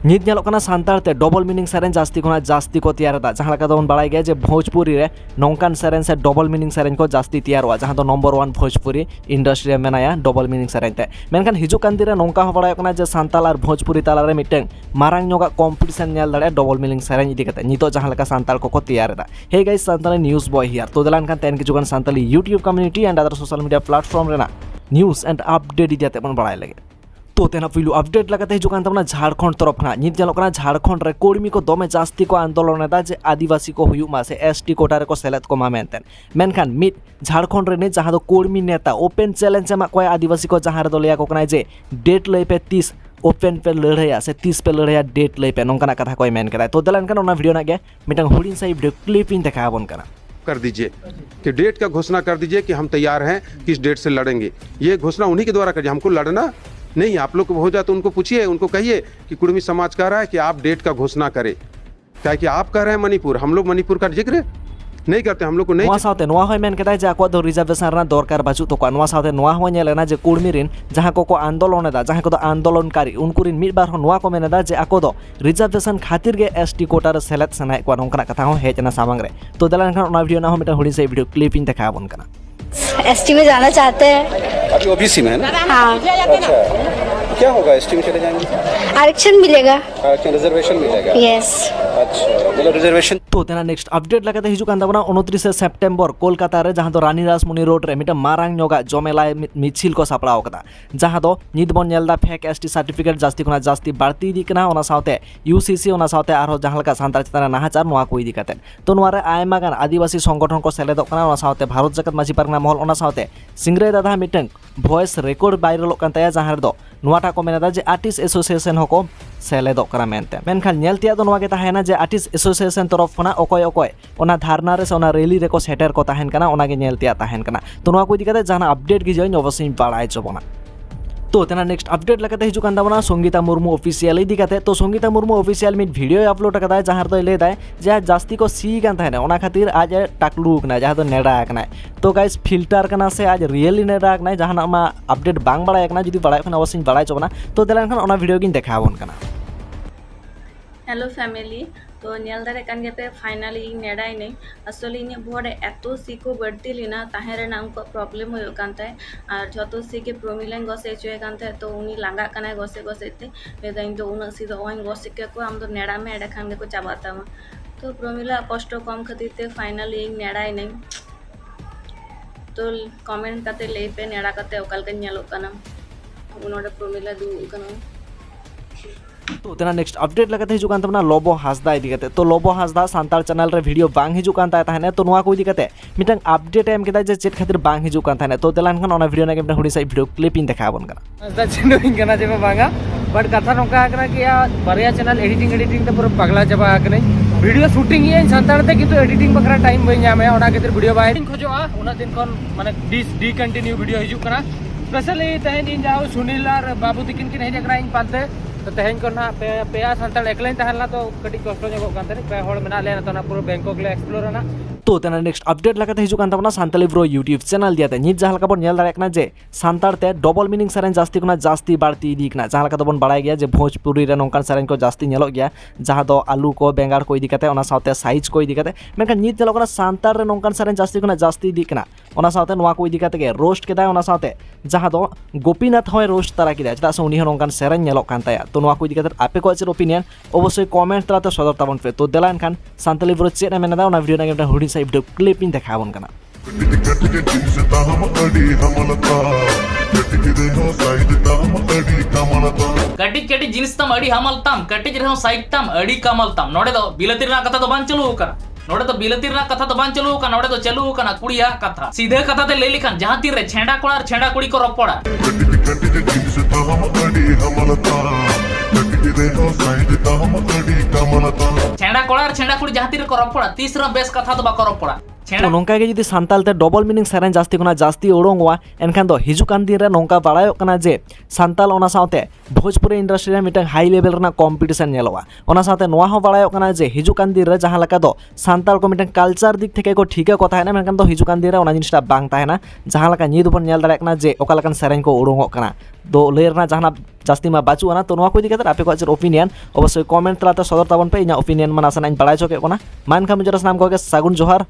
नित नेलोकना सानतार ते double meaning सेरेन जास्ती खुना जास्ती को तैयार दा जहां लका दोन बड़ाई गया जे भोजपुरी रे नौकान सेरेन से डबल मीनिंग सेरेन को जास्ती तैयार हुआ जहां दो नंबर 1 भोजपुरी इंडस्ट्री मेनाया डबल मीनिंग सेरेन ते मेनखान हिजु कान दिन रे नौका हो बड़ाय कना जे सानताल और भोजपुरी ताला रे मिटें मारांग नोगा कॉम्पिटिशन नेल दाड़े डबल मीनिंग सेरेन इदी कते नितो जहां लका सानताल को तैयार दा हे guys Santali news boy here तो दलान खान तेन किजुगान Santali YouTube community and other social media platform रेना न्यूज़ एंड अपडेट इदियाते बन बड़ाय लगे तो तेना पुलु अपडेट लगाते हिजुगान तमना झारखंड तरफ ना नित जेलोकना झारखंड रे कोर्मी को दमे जास्ती को आंदोलन दा जे आदिवासी को हुयु मासे एसटी कोटा रे को सेलेद को मा मेनतेन मेनखान मित झारखंड रे ने जहां दो कोर्मी नेता ओपन चैलेंज मा कोय आदिवासी को जहां रे दो लिया को कना जे डेट लई पे 30 ओपन पे लड़ाया से 30 पे लड़ाया डेट लई पे नोंकाना कथा कोय मेन कदा तो दलान कन ओना वीडियो ना गे मिटंग हुडिन साइ वीडियो क्लिप इन देखा बन कना कर दीजिए कि डेट का घोषणा कर दीजिए कि हम तैयार हैं किस डेट से लड़ेंगे। ये घोषणा उन्हीं के द्वारा करिए, हमको लड़ना नहीं। आप लोग को हो जाए तो उनको पूछिए, उनको कहिए कि कुर्मी समाज कह रहा है कि आप डेट का घोषणा करें। क्या कि आप कह रहे हैं मणिपुर, हम लोग मणिपुर का जिक्र नहीं करते, हम लोग को नहीं। नोआ साथे नोआ होय मेन केदा जे आको दो रिजर्वेशन रा दरकार बाचु तो नोआ साथे नोआ हो नेलेना जे कुर्मी रिन जहां को आंदोलन दा जहां को दो आंदोलनकारी उनको रिन मिड बार हो नोआ को मेनदा जे आको दो रिजर्वेशन खातिर गे एसटी कोटा रे सेलेक्ट सनाय को नोंकना कथा हो हेजना सामंग रे तो दलान खान ओना वीडियो ना हो मिटा हुडी से वीडियो क्लिप इन देखा बन कना एसटी में जाना चाहते हैं। अभी ओबीसी में है ना? हाँ। अच्छा, क्या होगा एसटी में चले जाएंगे? आरक्षण मिलेगा। आरक्षण रिजर्वेशन मिलेगा? यस। अच्छा, मतलब रिजर्वेशन। तो तेना नेक्स्ट अपडेट लगाते हिजुकान दाबना 29 सेप्टेम्बर कोलकाता रे जहां दो रानी रासमुनी रोड रे मिटा मारांग नोगा जमेलाय मिছিল को सापड़ाव कदा जहां दो निदबन नेलदा फेक एसटी सर्टिफिकेट जास्ती खुना जास्ती बाड़ती दिकना ओना सावते यूसीसी ओना सावते आरो जहां लका सानतार चिताना नाहाचार नोआ को इदी काते तो नोआ रे आयमा गान आदिवासी संगठन को सेलेदो कना ओना सावते भारत जगत माजी पारगना महल ओना सावते सिंगरे दादा मिटंग वॉइस रिकॉर्ड वायरल कान ताया जहां दो नोआटा को मेनदा जे आर्टिस्ट एसोसिएशन होको सेलेदो कना मेनते मेनखान नेलतिया दो नोआ के ताहेना जे आर्टिस्ट एसोसिएशन तरफ खना ओकोय ओकोय ओना धारणा रे ओना रैली रे को सेटर को ताहेन कना ओना के नेलतिया ताहेन कना तो नोआ को इदी काते जहां अपडेट की जइन अवश्य बाड़ाय चबना तो तेना नेक्स्ट अपडेट लगाते हिजुकान दाबना संगीता मुर्मू ऑफिशियल इदी काते तो संगीता मुर्मू ऑफिशियल मिट वीडियो अपलोड कदा जहां दो ले दाय जे जास्ती को सी गान थाने ओना खातिर आज टाकलू कना जहां दो नेडा कना तो गाइस फिल्टर कना से आज रियली नेडा कना जहां मा अपडेट बांग बाड़ाय कना जदी बाड़ाय कना अवश्य बाड़ाय चबना तो देलान खान ओना वीडियो गिन देखाबोन कना। हेलो फैमिली तो नेल दारे कान गेपे फाइनली इन नेडाई नहीं असली इन बोर्ड एतो सी को बढ़ती लेना ताहे रे नाम को प्रॉब्लम हो कानते और जतो सी के प्रोमिलेन गसे चोय कानते तो उनी लांगा कना गसे गसेते बेदाइन तो उन सी दो ओइन गसे के को हम तो नेडा में एडा खान के को चाबाता तो प्रोमिला कष्ट कम खातिर फाइनली इन नेडाई नहीं तो कमेंट करते ले पे नेडा करते ओकल के नेलो कना उनोडे प्रोमिला दू कना तो तेना नेक्स्ट अपडेट लगाते हिजुकान तमना लोबो हासदा इदी काते तो लोबो हासदा सांताल चैनल रे वीडियो बांग हिजुकान ताहे तो नोआ को इदी काते मिटंग अपडेट एम केदा जे चेट खातिर बांग हिजुकान ताहे तो देलान खान ओना वीडियो ना के हुडी साइ वीडियो क्लिप इन देखा बन कना हासदा चिनुइन कना जे बांगा बट कथा नोका कना कि या बरिया चैनल एडिटिंग ते पूरा पगला जबा कने वीडियो शूटिंग ये सांताल ते किंतु एडिटिंग बखरा टाइम बई ᱧᱟᱢᱮ ओना खातिर वीडियो बाय खोजोआ ओना दिन कोन माने डी कंटिन्यू वीडियो हिजुक कना स्पेशली तहेन इन जाओ सुनील और बाबू तिकिन किन हेज करा इन पाते तो तेहन को ना पेया संताल एकलाइन तहला तो कटी कष्ट जोगो कानते पे होड़ मेना लेना तो ना पूरा बैंकॉक ले एक्सप्लोर ना तो तेना नेक्स्ट अपडेट लगाते हिजुकान तमना सांताली ब्रो यूट्यूब चैनल दियाते नित जहां लका बन नेल दाड़े कना जे सांतार ते डबल मीनिंग सेरेन जास्ती कुना जास्ती बाड़ती इदी कना जहां लका बन बाड़ाय गया जे भोजपुरी रे नोंकान सेरेन को जास्ती नेलो गया जहां दो आलू को बेंगार को इदी काते ओना सावते साइज को इदी काते मेनका नित नेलो कना सांतार रे नोंकान सेरेन जास्ती कुना जास्ती इदी कना ओना सावते नोआ को इदी काते के रोस्ट केदा ओना सावते जहां दो गोपीनाथ होय रोस्ट तारा किदा चदा से उनी हो नोंकान सेरेन नेलो कान ताया तो नोआ को इदी काते आपे को आचर ओपिनियन अवश्य कमेंट तलाते सदर ताबन पे तो देलान खान सांताली ब्रो चेना मेनदा ओना वीडियो ना के हुडी साइ वीडियो क्लिप इन देखाबोन कना कटिज कटिज जिनिस तम अड़ी हमल तम कटिज रहो साइड तम अड़ी कमल तम नोडे दो बिलतिर ना कथा तो बान चलू कना नोडे तो बिलतिर ना कथा तो बान चलू कना नोडे तो चलू कना कुड़िया कथा सीधे कथा ते ले लिखन जहां तीर रे छेंडा कोड़ा और छेंडा कुड़ी को रपड़ा छेंडा कोड़ा और छेंडा कुड़ी जहां तीर को रपड़ा तीसरा बेस कथा तो बा को रपड़ा तो नौका के जुदी सानताल ते डबल मीनिंग सेरेन जास्ती खुना जास्ती ओडोंगवा एनखान दो हिजुकान दिन रे नौका बाड़ाय कना जे सानताल ओना सावते भोजपुरी इंडस्ट्री रे मिटंग हाई लेवल रना कॉम्पिटिशन नेलवा ओना सावते नोआ हो बाड़ाय कना जे हिजुकान दिन रे जहां लका दो सानताल को मिटंग कल्चर दिक थेके को ठीका को ताहेना मेनखान दो हिजुकान दिन रे ओना जिनिसटा बांग ताहेना जहां लका नीद बन नेल दाड़े कना जे ओका लकान सेरेन को ओडोंगो कना दो लेरना जहां जास्ती मा बाचू ना तो नोआ को इदी काते आपे को को चेर ओपिनियन अवश्य कमेंट तलाते सदर ताबन पे। इन्या ओपिनियन मान आसाना बड़ा चौके मा एनखान मुझे नाम को सागुन जोहार